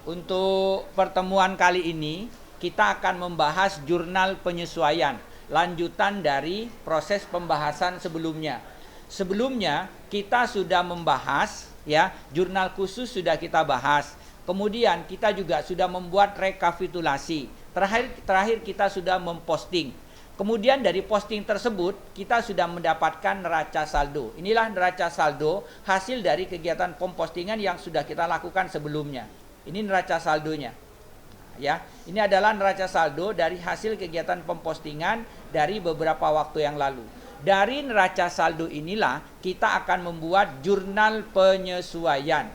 Untuk pertemuan kali ini kita akan membahas jurnal penyesuaian, lanjutan dari proses pembahasan sebelumnya. Sebelumnya kita sudah membahas ya, jurnal khusus sudah kita bahas. Kemudian kita juga sudah membuat rekapitulasi. Terakhir kita sudah memposting. Kemudian dari posting tersebut kita sudah mendapatkan neraca saldo. Inilah neraca saldo hasil dari kegiatan pempostingan yang sudah kita lakukan sebelumnya. Ini neraca saldonya. Ya, ini adalah neraca saldo dari hasil kegiatan pempostingan dari beberapa waktu yang lalu. Dari neraca saldo inilah kita akan membuat jurnal penyesuaian.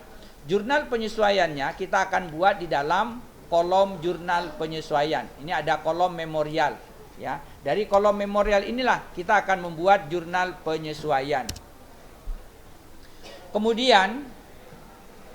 Jurnal penyesuaiannya kita akan buat di dalam kolom jurnal penyesuaian. Ini ada kolom memorial, ya. Dari kolom memorial inilah kita akan membuat jurnal penyesuaian. Kemudian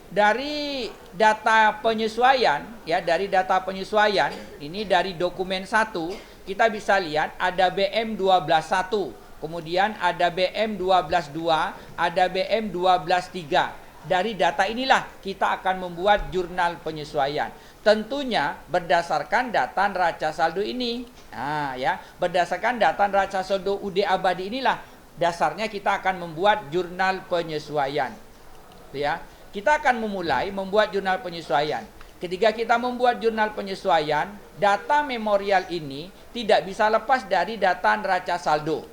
dari data penyesuaian, ya, dari data penyesuaian ini dari dokumen 1 kita bisa lihat ada BM 12.1, kemudian ada BM 12.2, ada BM 12.3. Dari data inilah kita akan membuat jurnal penyesuaian. Tentunya berdasarkan data neraca saldo ini. Nah, ya, berdasarkan data neraca saldo UD abadi inilah dasarnya kita akan membuat jurnal penyesuaian. Ya. Kita akan memulai membuat jurnal penyesuaian. Ketika kita membuat jurnal penyesuaian, data memorial ini tidak bisa lepas dari data neraca saldo.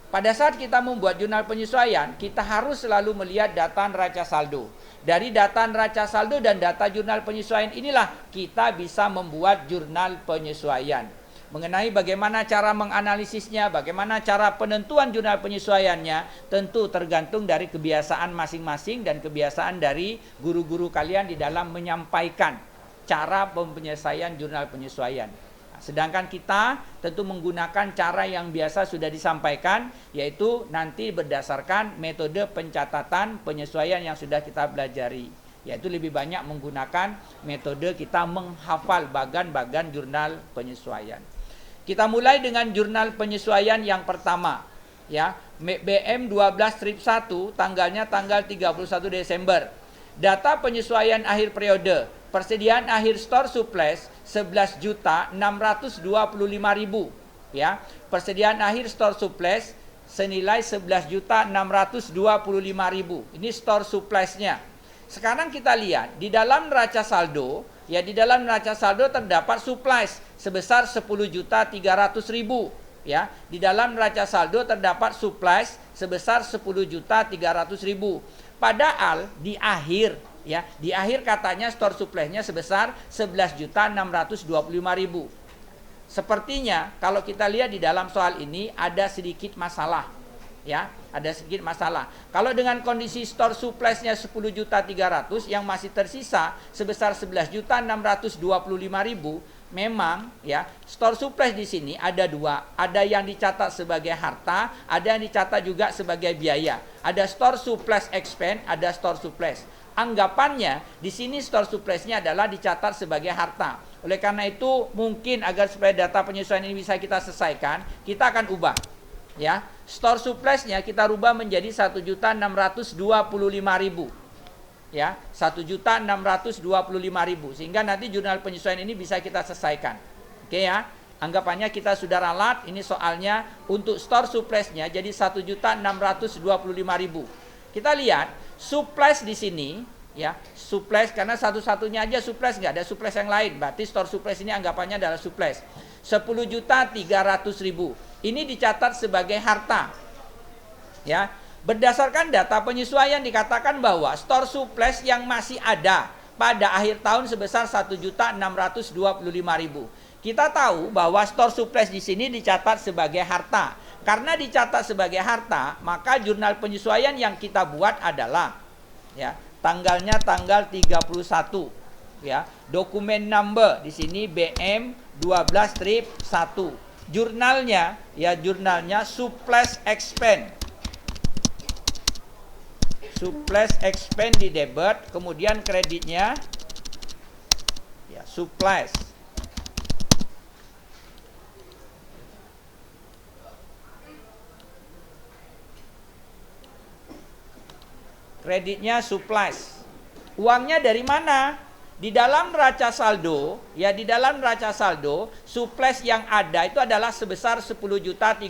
Pada saat kita membuat jurnal penyesuaian, kita harus selalu melihat data neraca saldo. Dari data neraca saldo dan data jurnal penyesuaian inilah kita bisa membuat jurnal penyesuaian. Mengenai bagaimana cara menganalisisnya, bagaimana cara penentuan jurnal penyesuaiannya, tentu tergantung dari kebiasaan masing-masing dan kebiasaan dari guru-guru kalian di dalam menyampaikan cara penyelesaian jurnal penyesuaian. Sedangkan kita tentu menggunakan cara yang biasa sudah disampaikan, yaitu nanti berdasarkan metode pencatatan penyesuaian yang sudah kita pelajari. Yaitu lebih banyak menggunakan metode kita menghafal bagan-bagan jurnal penyesuaian. Kita mulai dengan jurnal penyesuaian yang pertama, ya, BM 12-1, tanggalnya tanggal 31 Desember. Data penyesuaian akhir periode, persediaan akhir store surplus 11.625.000, ya. Persediaan akhir store surplus senilai 11.625.000. Ini store surplusnya. Sekarang kita lihat di dalam neraca saldo, ya, di dalam neraca saldo terdapat surplus sebesar 10.300.000, ya. Di dalam neraca saldo terdapat surplus sebesar 10.300.000. Padahal di akhir, ya, di akhir katanya store surplusnya sebesar 11.625.000. Sepertinya kalau kita lihat di dalam soal ini ada sedikit masalah, ya, ada sedikit masalah. Kalau dengan kondisi store surplusnya 10.300.000 yang masih tersisa sebesar 11.625.000, memang, ya, store surplus di sini ada dua, ada yang dicatat sebagai harta, ada yang dicatat juga sebagai biaya. Ada store surplus expense, ada store surplus. Anggapannya di sini store surplusnya adalah dicatat sebagai harta. Oleh karena itu mungkin agar supaya data penyesuaian ini bisa kita selesaikan, kita akan ubah, ya. Store surplusnya kita rubah menjadi 1.625.000, ya, 1.625.000, sehingga nanti jurnal penyesuaian ini bisa kita selesaikan. Oke, ya, anggapannya kita sudah ralat. Ini soalnya untuk store surplusnya jadi 1.625.000. Kita lihat surplus di sini, ya, surplus karena satu-satunya aja surplus, nggak ada surplus yang lain. Berarti store surplus ini anggapannya adalah surplus 10.300.000. Ini dicatat sebagai harta, ya. Berdasarkan data penyesuaian dikatakan bahwa store surplus yang masih ada pada akhir tahun sebesar 1.625.000. Kita tahu bahwa store surplus di sini dicatat sebagai harta. Karena dicatat sebagai harta, maka jurnal penyesuaian yang kita buat adalah, ya, tanggalnya tanggal 31, ya. Dokumen number di sini BM 12-1. Jurnalnya, ya, jurnalnya surplus expense. Surplus expense di debit, kemudian kreditnya, ya, surplus. Kreditnya surplus. Uangnya dari mana? Di dalam neraca saldo, ya di dalam neraca saldo, surplus yang ada itu adalah sebesar 10.300.000.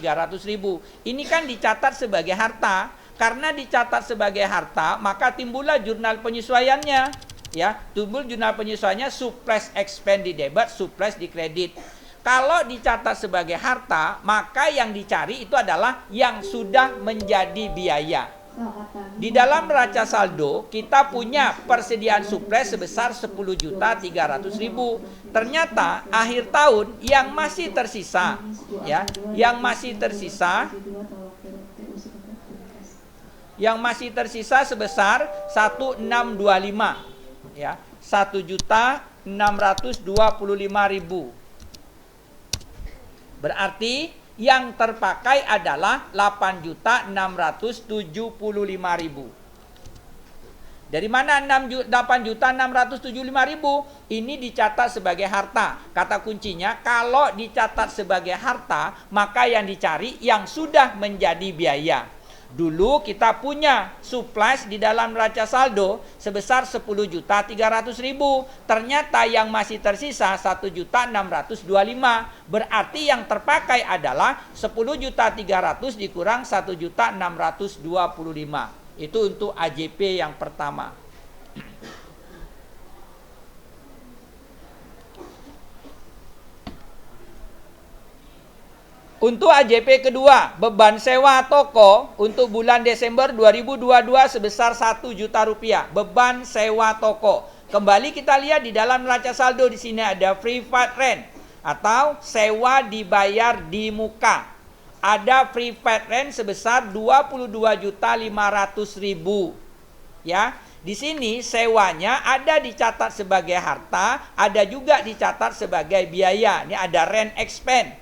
Ini kan dicatat sebagai harta. Karena dicatat sebagai harta, maka timbullah jurnal penyesuaiannya. Ya, timbul jurnal penyesuaiannya surplus expense di debit, surplus di kredit. Kalau dicatat sebagai harta, maka yang dicari itu adalah yang sudah menjadi biaya. Di dalam neraca saldo kita punya persediaan surplus sebesar 10.300.000. Ternyata akhir tahun yang masih tersisa, ya, yang masih tersisa sebesar 1625, ya, 1.625.000. Berarti yang terpakai adalah 8.675.000. Dari mana 8.675.000? Ini dicatat sebagai harta. Kata kuncinya, kalau dicatat sebagai harta, maka yang dicari yang sudah menjadi biaya. Dulu kita punya surplus di dalam neraca saldo sebesar 10.300.000. Ternyata yang masih tersisa 1.625. Berarti yang terpakai adalah 10.300.000 dikurang 1.625. Itu untuk AJP yang pertama. Untuk AJP kedua, beban sewa toko untuk bulan Desember 2022 sebesar 1 juta rupiah. Beban sewa toko. Kembali kita lihat di dalam neraca saldo di sini ada prepaid rent atau sewa dibayar di muka. Ada prepaid rent sebesar 22.500.000. Ya, di sini sewanya ada dicatat sebagai harta, ada juga dicatat sebagai biaya. Ini ada rent expense.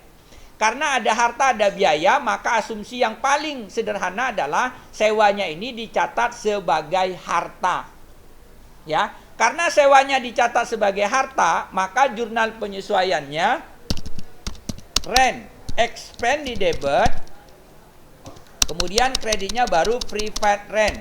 Karena ada harta, ada biaya, maka asumsi yang paling sederhana adalah sewanya ini dicatat sebagai harta. Ya, karena sewanya dicatat sebagai harta, maka jurnal penyesuaiannya rent expense di debit, kemudian kreditnya baru prepaid rent.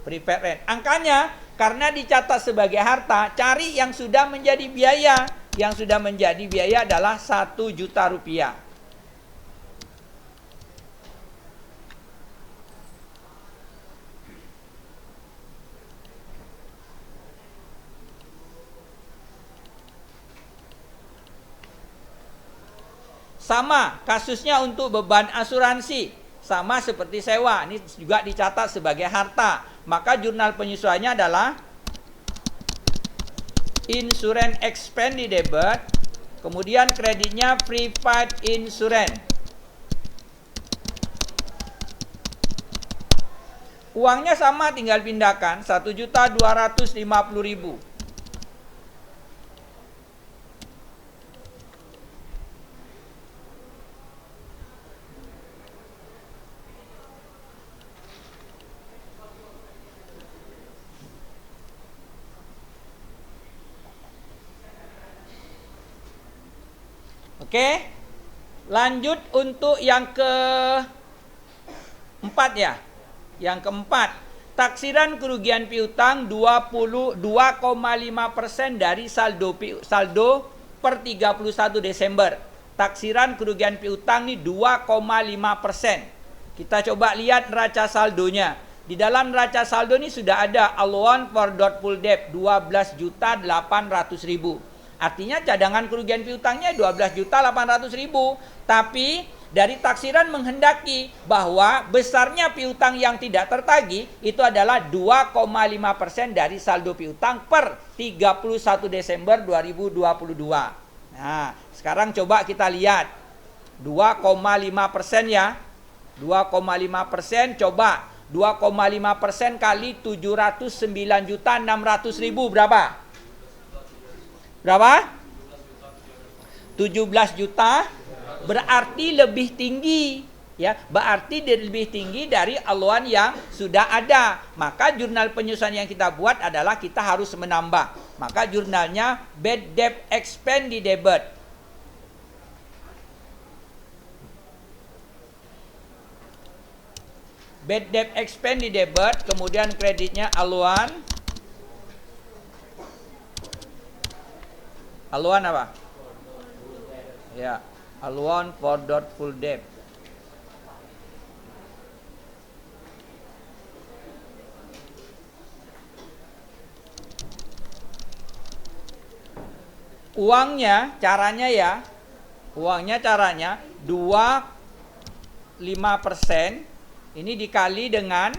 Prepaid rent. Angkanya karena dicatat sebagai harta, cari yang sudah menjadi biaya. Yang sudah menjadi biaya adalah 1 juta rupiah. Sama kasusnya untuk beban asuransi. Sama seperti sewa. Ini juga dicatat sebagai harta. Maka jurnal penyesuaiannya adalah insurance expense di debit, kemudian kreditnya prepaid insurance. Uangnya sama, tinggal pindahkan 1.250.000. Oke, lanjut untuk yang keempat ya. Yang keempat, taksiran kerugian piutang 22,5% dari saldo per 31 Desember. Taksiran kerugian piutang ini 2,5%. Kita coba lihat neraca saldonya. Di dalam neraca saldo ini sudah ada allowance for doubtful debt 12.800.000. Artinya cadangan kerugian piutangnya 12.800.000. Tapi dari taksiran menghendaki bahwa besarnya piutang yang tidak tertagih itu adalah 2,5% dari saldo piutang per 31 Desember 2022. Nah, sekarang coba kita lihat 2,5% ya. 2,5% coba 2,5% kali 709.600.000 berapa? Berapa? 17 juta. Berarti lebih tinggi, ya. Berarti lebih tinggi dari allowance yang sudah ada. Maka jurnal penyesuaian yang kita buat adalah kita harus menambah. Maka jurnalnya bad debt expense di debit. Bad debt expense di debit, kemudian kreditnya allowance Haluan apa? Ya, haluan for dot full depth. Uangnya caranya ya, uangnya caranya 25% ini dikali dengan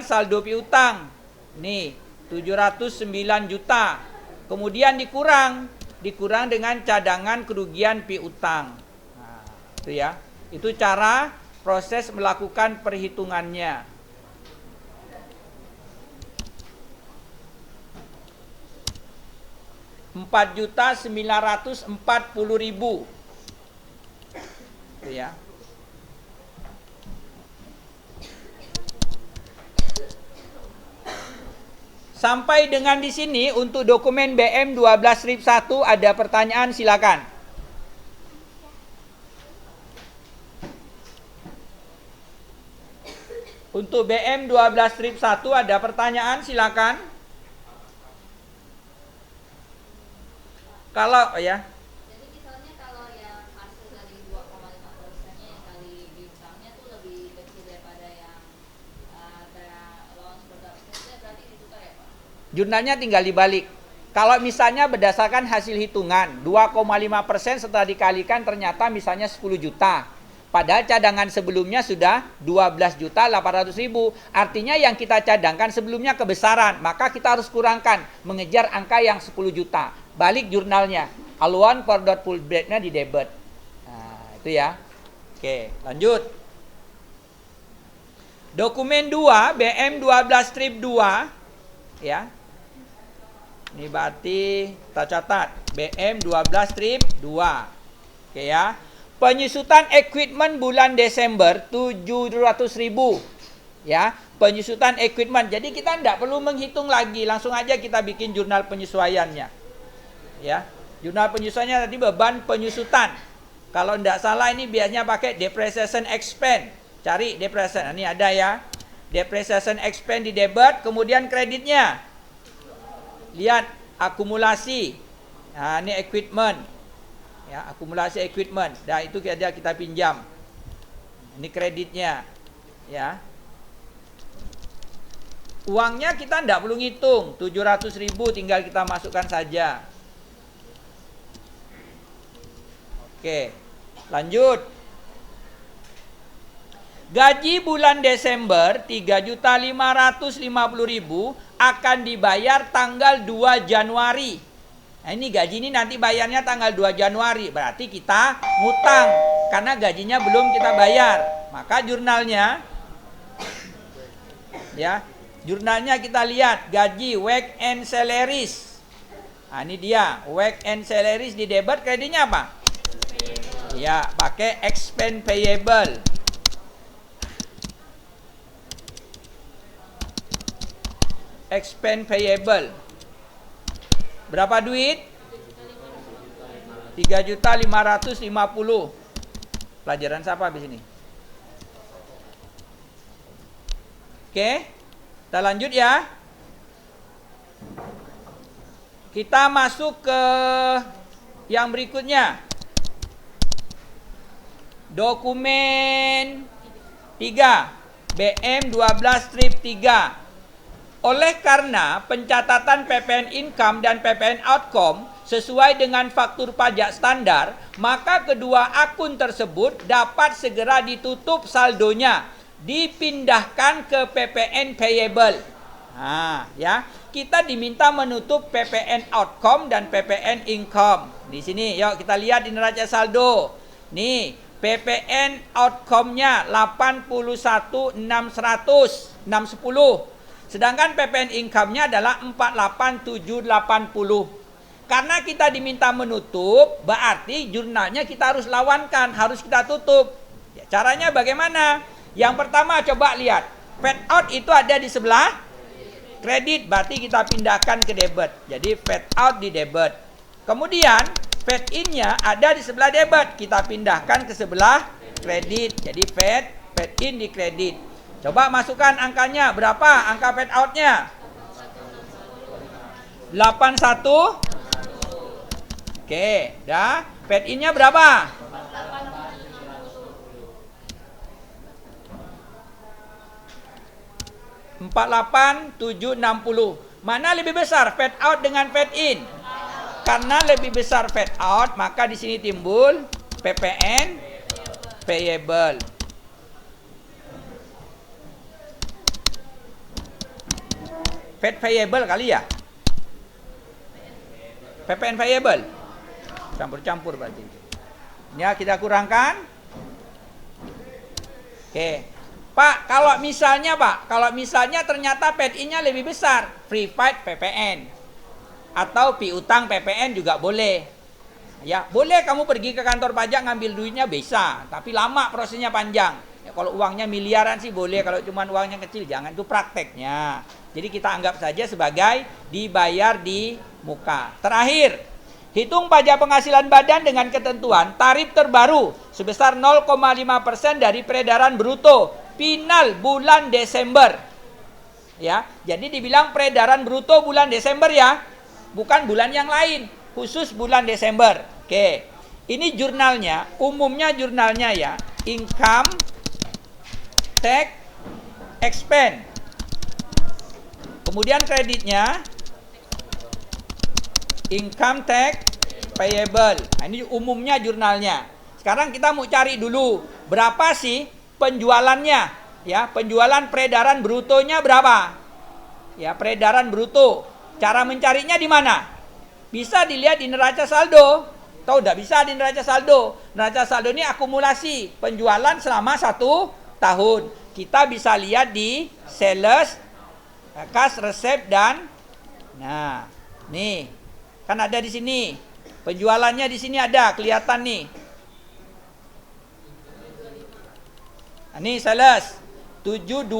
saldo piutang. Nih, 709 juta. Kemudian dikurang dengan cadangan kerugian piutang. Nah, itu ya. Itu cara proses melakukan perhitungannya. Rp4.940.000. Itu ya. Sampai dengan di sini untuk dokumen BM 12-1 ada pertanyaan, silakan. Untuk BM 12-1 ada pertanyaan, silakan. Kalau ya. Jadi misalnya kalau yang hasil dari 2,5%-nya yang kali bintangnya tuh lebih kecil daripada yang allowance production, berarti ditukar ya Pak? Jurnalnya tinggal dibalik. Kalau misalnya berdasarkan hasil hitungan 2,5% setelah dikalikan ternyata misalnya 10 juta. Padahal cadangan sebelumnya sudah 12.800.000. Artinya yang kita cadangkan sebelumnya kebesaran. Maka kita harus kurangkan mengejar angka yang 10 juta. Balik jurnalnya. Haluan per dot full depth-nya di debit. Nah, itu ya. Oke, lanjut. Dokumen 2 BM 12-2 ya. Ini berarti kita catat BM 12-2. Oke ya. Penyusutan equipment bulan Desember 700.000. Ya, penyusutan equipment. Jadi kita tidak perlu menghitung lagi, langsung aja kita bikin jurnal penyesuaiannya. Ya, jurnal penyesuaiannya tadi beban penyusutan. Kalau tidak salah ini biasanya pakai depreciation expense. Cari depreciation. Ini ada ya. Depreciation expense di debit, kemudian kreditnya. Lihat akumulasi. Nah, ini equipment. Ya, akumulasi equipment. Dan itu kita pinjam. Ini kreditnya. Ya. Uangnya kita tidak perlu ngitung. 700.000 tinggal kita masukkan saja. Oke. Lanjut. Gaji bulan Desember 3.550.000 akan dibayar tanggal 2 Januari. Nah, ini gaji ini nanti bayarnya tanggal 2 Januari. Berarti kita ngutang karena gajinya belum kita bayar. Maka jurnalnya ya, jurnalnya kita lihat gaji wage and salaries. Nah, ini dia wage and salaries di debit, kreditnya apa? Ya, pakai expense payable. Expense payable. Berapa duit? 3.550.000. Pelajaran siapa habis ini? Oke. Kita lanjut ya. Kita masuk ke yang berikutnya. Dokumen 3 BM 12-3. Oleh karena pencatatan PPN income dan PPN outcome sesuai dengan faktur pajak standar, maka kedua akun tersebut dapat segera ditutup saldonya, dipindahkan ke PPN payable. Nah, ya, kita diminta menutup PPN outcome dan PPN income. Di sini, yuk kita lihat di neraca saldo. Nih, PPN outcome-nya 81.610. Sedangkan PPN income-nya adalah 48.780. Karena kita diminta menutup, berarti jurnalnya kita harus lawankan, harus kita tutup. Ya, caranya bagaimana? Yang pertama coba lihat. Fade out itu ada di sebelah kredit, berarti kita pindahkan ke debit. Jadi fade out di debit. Kemudian fade in-nya ada di sebelah debit, kita pindahkan ke sebelah kredit. Jadi fade in di kredit. Coba masukkan angkanya, berapa angka fade out-nya? 81. Oke, dah. Fed in-nya berapa? 48,760. Mana lebih besar, fed out dengan fed in? Karena lebih besar fed out, maka di sini timbul PPN payable. Fed payable kali ya? PPN payable. Campur-campur berarti. Ya, kita kurangkan. Oke. Pak, kalau misalnya ternyata paid in-nya lebih besar, free fight PPN. Atau piutang PPN juga boleh. Ya, boleh kamu pergi ke kantor pajak ngambil duitnya bisa, tapi lama prosesnya panjang. Ya, kalau uangnya miliaran sih boleh, kalau cuma uangnya kecil jangan, itu prakteknya. Jadi kita anggap saja sebagai dibayar di muka. Terakhir, hitung pajak penghasilan badan dengan ketentuan tarif terbaru sebesar 0,5% dari peredaran bruto final bulan Desember. Ya, jadi dibilang peredaran bruto bulan Desember ya, bukan bulan yang lain, khusus bulan Desember. Oke. Ini jurnalnya, umumnya jurnalnya ya, income tax expense. Kemudian kreditnya income tax payable. Nah, ini umumnya jurnalnya. Sekarang kita mau cari dulu berapa sih penjualannya, ya, penjualan peredaran brutonya berapa? Ya, peredaran bruto. Cara mencarinya di mana? Bisa dilihat di neraca saldo. Tahu tidak bisa di neraca saldo? Neraca saldo ini akumulasi penjualan selama 1 tahun. Kita bisa lihat di sales, cash receipt dan nah, nih. Kan ada di sini. Penjualannya di sini ada, kelihatan nih. Ini sales 725.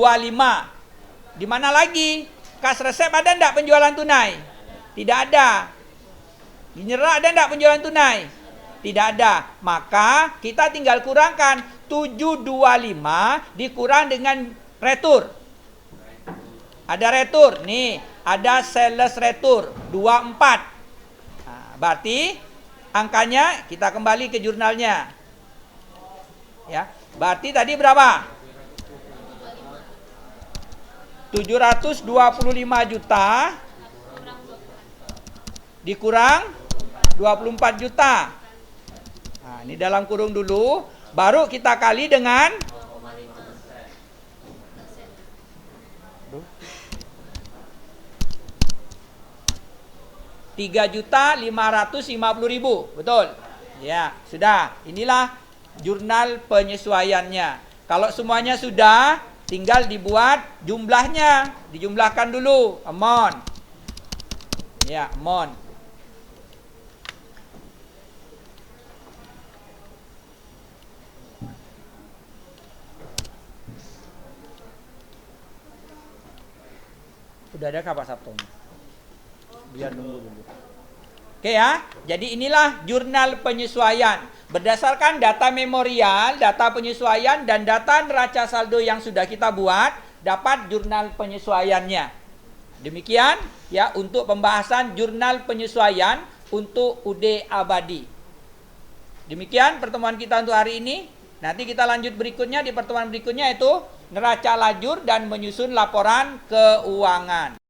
Di mana lagi? Kas resep ada enggak penjualan tunai? Tidak ada. Mineral ada enggak penjualan tunai? Tidak ada. Maka kita tinggal kurangkan 725 dikurang dengan retur. Ada retur. Nih, ada sales retur 24. Nah, berarti angkanya kita kembali ke jurnalnya. Ya. Berarti tadi berapa? 725 juta dikurang 24 juta. Nah, ini dalam kurung dulu, baru kita kali dengan 3.550.000. Betul? Ya, sudah. Inilah jurnal penyesuaiannya. Kalau semuanya sudah, tinggal dibuat jumlahnya. Dijumlahkan dulu, amount. Ya, amount. Sudah ada Pak Sabtonya? Biar nunggu dulu. Oke ya, jadi inilah jurnal penyesuaian. Berdasarkan data memorial, data penyesuaian, dan data neraca saldo yang sudah kita buat, dapat jurnal penyesuaiannya. Demikian ya untuk pembahasan jurnal penyesuaian untuk UD abadi. Demikian pertemuan kita untuk hari ini. Nanti kita lanjut berikutnya di pertemuan berikutnya, yaitu neraca lajur dan menyusun laporan keuangan.